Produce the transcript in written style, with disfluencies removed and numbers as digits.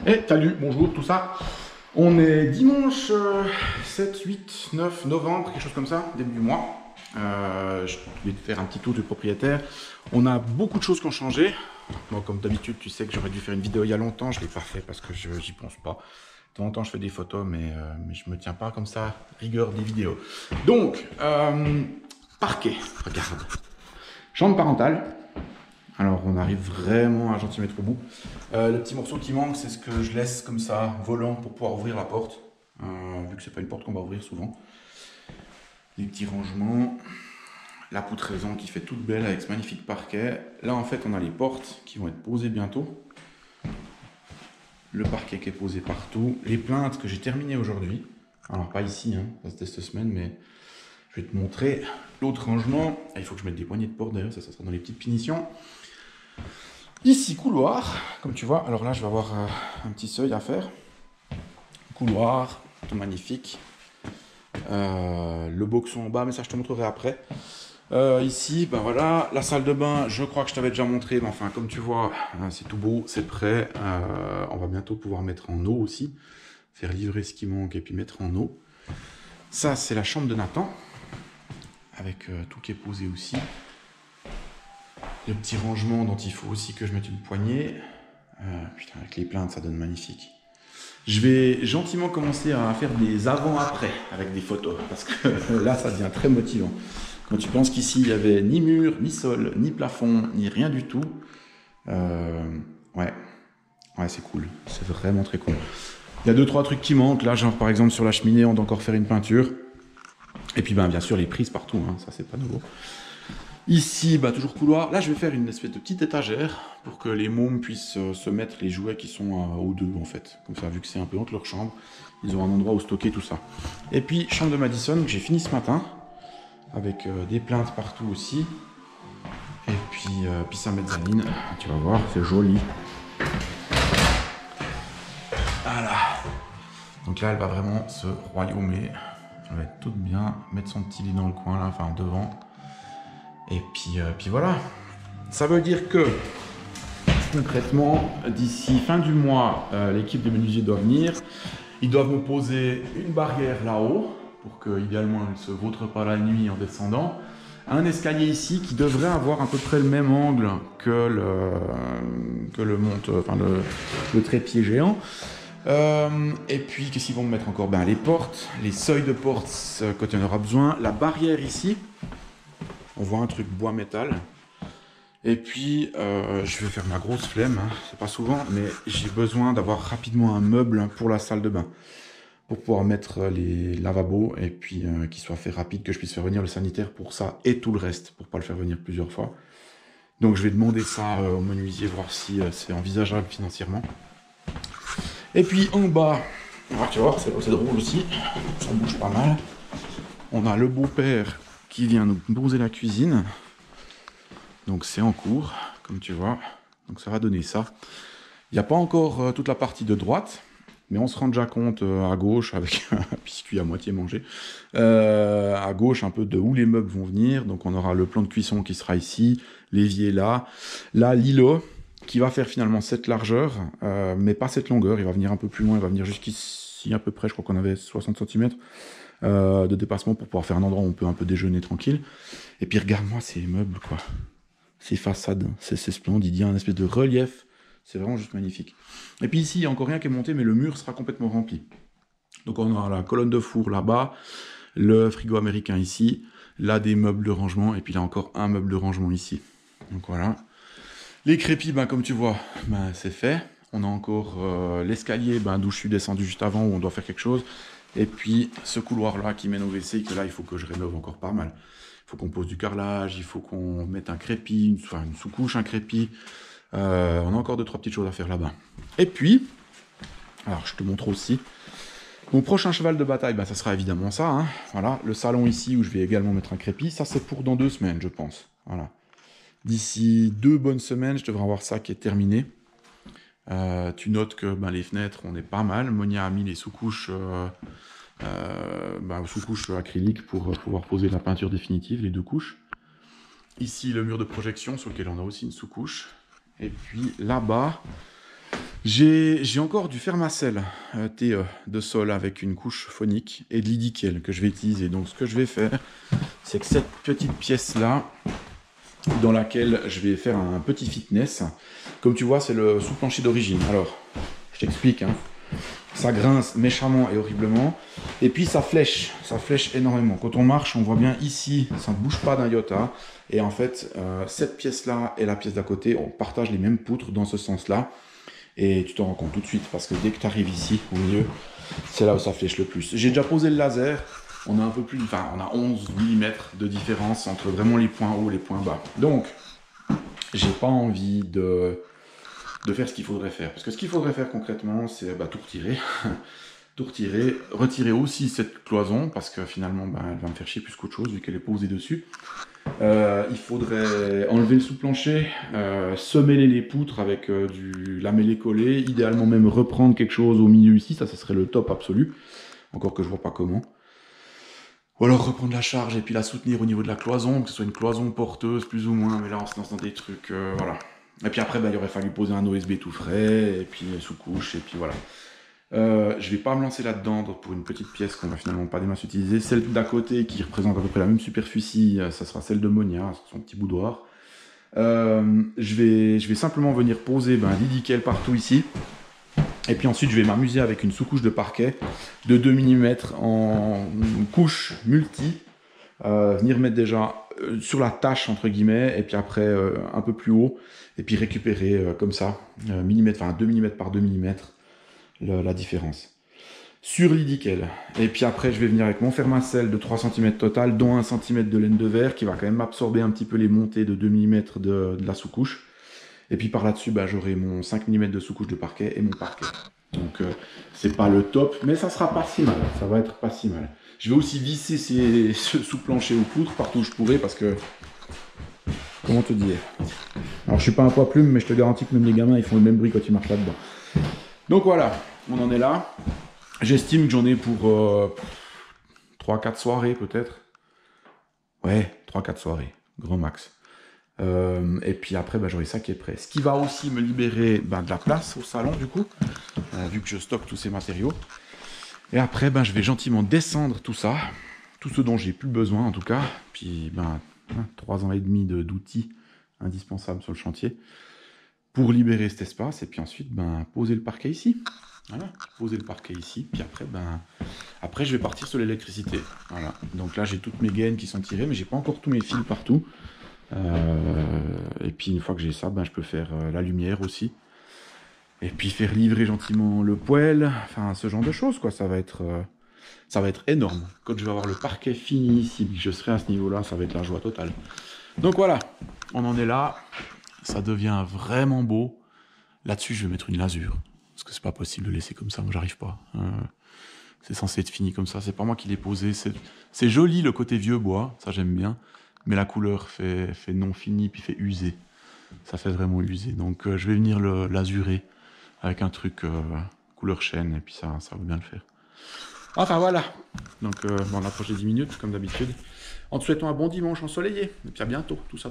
Et salut, bonjour, tout ça. On est dimanche 7, 8, 9 novembre, quelque chose comme ça, début du mois. Je vais te faire un petit tour du propriétaire. On a beaucoup de choses qui ont changé. Moi, comme d'habitude, tu sais que j'aurais dû faire une vidéo il y a longtemps. Je ne l'ai pas fait parce que j'y pense pas. De temps en temps, je fais des photos, mais je me tiens pas comme ça, rigueur des vidéos. Donc, parquet, regarde. Chambre parentale. Alors, on arrive vraiment à un centimètre au bout. Le petit morceau qui manque, c'est ce que je laisse comme ça, volant, pour pouvoir ouvrir la porte. Vu que c'est pas une porte qu'on va ouvrir souvent. Les petits rangements. La poutraison qui fait toute belle avec ce magnifique parquet. Là, en fait, on a les portes qui vont être posées bientôt. Le parquet qui est posé partout. Les plaintes que j'ai terminées aujourd'hui. Alors, pas ici, hein, ça c'était cette semaine, mais je vais te montrer l'autre rangement. Ah, il faut que je mette des poignées de porte d'ailleurs, ça sera dans les petites finitions. Ici, couloir, comme tu vois. Alors là, je vais avoir un petit seuil à faire. Couloir, tout magnifique. Le boxon en bas, mais ça, je te montrerai après. Ici, ben voilà, la salle de bain, je crois que je t'avais déjà montré, mais enfin, comme tu vois, c'est tout beau, c'est prêt. On va bientôt pouvoir mettre en eau aussi. Faire livrer ce qui manque et puis mettre en eau. Ça, c'est la chambre de Nathan. Avec tout qui est posé aussi. Le petit rangement dont il faut aussi que je mette une poignée. Putain, avec les plaintes, ça donne magnifique. Je vais gentiment commencer à faire des avant-après avec des photos. Parce que là, ça devient très motivant. Quand tu penses qu'ici, il n'y avait ni mur, ni sol, ni plafond, ni rien du tout. Ouais, c'est cool. C'est vraiment très cool. Il y a 2-3 trucs qui manquent. Là, genre par exemple, sur la cheminée, on doit encore faire une peinture. Et puis, ben, bien sûr, les prises partout. Hein. Ça, c'est pas nouveau. Ici, bah, toujours couloir. Là, je vais faire une espèce de petite étagère pour que les mômes puissent se mettre les jouets qui sont aux deux, en fait. Comme ça, vu que c'est un peu entre leur chambre, ils auront un endroit où stocker tout ça. Et puis, chambre de Madison, que j'ai fini ce matin, avec des plaintes partout aussi. Et puis sa mezzanine, tu vas voir, c'est joli. Voilà. Donc là, elle va vraiment se royaumer. Elle va être toute bien, mettre son petit lit dans le coin, là, enfin devant. Et puis voilà. Ça veut dire que, concrètement, d'ici fin du mois, l'équipe de menuisiers doit venir. Ils doivent me poser une barrière là-haut, pour que, idéalement, elle ne se vautre pas la nuit en descendant. Un escalier ici qui devrait avoir à peu près le même angle que le trépied géant. Et puis, qu'est-ce qu'ils vont me mettre encore? Ben, les portes, les seuils de portes quand il y en aura besoin. La barrière ici. On voit un truc bois-métal. Et puis, je vais faire ma grosse flemme. Hein. C'est pas souvent, mais j'ai besoin d'avoir rapidement un meuble pour la salle de bain. Pour pouvoir mettre les lavabos et puis qu'il soit fait rapide, que je puisse faire venir le sanitaire pour ça et tout le reste, pour pas le faire venir plusieurs fois. Donc je vais demander ça au menuisier, voir si c'est envisageable financièrement. Et puis en bas, tu vois, c'est drôle aussi, ça bouge pas mal. On a le beau-père qui vient nous poser la cuisine. Donc c'est en cours, comme tu vois. Donc ça va donner ça. Il n'y a pas encore toute la partie de droite. Mais on se rend déjà compte à gauche, avec un biscuit à moitié mangé, à gauche un peu de où les meubles vont venir. Donc on aura le plan de cuisson qui sera ici, l'évier là. Là, l'îlot, qui va faire finalement cette largeur, mais pas cette longueur. Il va venir un peu plus loin, il va venir jusqu'ici à peu près. Je crois qu'on avait 60 cm de dépassement pour pouvoir faire un endroit où on peut un peu déjeuner tranquille. Et puis regarde-moi ces meubles, quoi. Ces façades, c'est splendide. Il y a un espèce de relief. C'est vraiment juste magnifique. Et puis ici, il n'y a encore rien qui est monté, mais le mur sera complètement rempli. Donc on a la colonne de four là-bas, le frigo américain ici, là des meubles de rangement, et puis là encore un meuble de rangement ici. Donc voilà. Les crépis, ben, comme tu vois, ben, c'est fait. On a encore l'escalier d'où je suis descendu juste avant, où on doit faire quelque chose. Et puis ce couloir-là qui mène au WC, que là, il faut que je rénove encore pas mal. Il faut qu'on pose du carrelage, il faut qu'on mette un crépi, une sous-couche, un crépi. On a encore 2-3 petites choses à faire là-bas. Et puis, alors je te montre aussi, mon prochain cheval de bataille, ça sera évidemment ça. Hein. Voilà, le salon ici où je vais également mettre un crépi. Ça, c'est pour dans 2 semaines, je pense. Voilà. D'ici 2 bonnes semaines, je devrais avoir ça qui est terminé. Tu notes que les fenêtres, on est pas mal. Monia a mis les sous-couches acryliques pour pouvoir poser la peinture définitive, les 2 couches. Ici, le mur de projection sur lequel on a aussi une sous-couche. Et puis là-bas, J'ai encore du Fermacell TE de sol avec une couche phonique et de l'Idikel que je vais utiliser. Donc ce que je vais faire, c'est que cette petite pièce-là, dans laquelle je vais faire un petit fitness, comme tu vois, c'est le sous-plancher d'origine. Alors, je t'explique, hein. Ça grince méchamment et horriblement. Et puis ça flèche énormément. Quand on marche, on voit bien ici, ça ne bouge pas d'un iota. Et en fait, cette pièce-là et la pièce d'à côté, on partage les mêmes poutres dans ce sens-là. Et tu t'en rends compte tout de suite, parce que dès que tu arrives ici, au milieu, c'est là où ça flèche le plus. J'ai déjà posé le laser, on a un peu plus, enfin, on a 11 mm de différence entre vraiment les points hauts et les points bas. Donc, j'ai pas envie de faire ce qu'il faudrait faire. Parce que ce qu'il faudrait faire concrètement, c'est tout retirer. Tout retirer, retirer aussi cette cloison, parce que finalement, elle va me faire chier plus qu'autre chose, vu qu'elle est posée dessus. Il faudrait enlever le sous-plancher, semeler les poutres avec du lamellé collé, idéalement même reprendre quelque chose au milieu ici, ça serait le top absolu, encore que je vois pas comment. Ou alors reprendre la charge et puis la soutenir au niveau de la cloison, que ce soit une cloison porteuse plus ou moins, mais là on se lance dans des trucs, voilà. Et puis après, il aurait fallu poser un OSB tout frais, et puis sous-couche, et puis voilà. Je vais pas me lancer là-dedans pour une petite pièce qu'on va finalement pas des masses utiliser. Celle d'à côté qui représente à peu près la même superficie, ça sera celle de Monia, son petit boudoir. Je vais simplement venir poser l'Idikel partout ici. Et puis ensuite je vais m'amuser avec une sous-couche de parquet de 2 mm en couche multi. Venir mettre déjà sur la tâche entre guillemets, et puis après un peu plus haut, et puis récupérer comme ça, 2 mm par 2 mm. La différence sur l'Idikel. Et puis après je vais venir avec mon Fermacell de 3 cm total, dont 1 cm de laine de verre qui va quand même absorber un petit peu les montées de 2 mm de la sous-couche. Et puis par là-dessus j'aurai mon 5 mm de sous-couche de parquet et mon parquet. Donc c'est pas le top, mais ça sera pas si mal, ça va être pas si mal. Je vais aussi visser ce sous-plancher aux poutres partout où je pourrai, parce que comment te dire, alors je suis pas un poids plume, mais je te garantis que même les gamins ils font le même bruit quand ils marchent là-dedans. Donc voilà, on en est là. J'estime que j'en ai pour 3-4 soirées peut-être. Ouais, 3-4 soirées, grand max. Et puis après, j'aurai ça qui est prêt. Ce qui va aussi me libérer de la place au salon du coup, vu que je stocke tous ces matériaux. Et après, je vais gentiment descendre tout ça, tout ce dont j'ai plus besoin en tout cas. Puis 3 ans et demi d'outils indispensables sur le chantier, pour libérer cet espace, et puis ensuite poser le parquet ici. Voilà, poser le parquet ici, puis après après je vais partir sur l'électricité. Voilà, donc là j'ai toutes mes gaines qui sont tirées, mais j'ai pas encore tous mes fils partout. Et puis une fois que j'ai ça, je peux faire la lumière aussi, et puis faire livrer gentiment le poêle, enfin ce genre de choses quoi. Ça va être énorme. Quand je vais avoir le parquet fini ici, que je serai à ce niveau là, ça va être la joie totale. Donc voilà, on en est là. Ça devient vraiment beau. Là-dessus, je vais mettre une lasure. Parce que c'est pas possible de laisser comme ça, moi j'arrive pas. C'est censé être fini comme ça, c'est pas moi qui l'ai posé. C'est joli le côté vieux bois, ça j'aime bien. Mais la couleur fait non fini, puis fait usé. Ça fait vraiment usé. Donc je vais venir le lasurer avec un truc couleur chêne, et puis ça va bien le faire. Enfin voilà. Donc on approche des 10 minutes, comme d'habitude. En te souhaitant un bon dimanche ensoleillé. Et puis à bientôt, tout ça.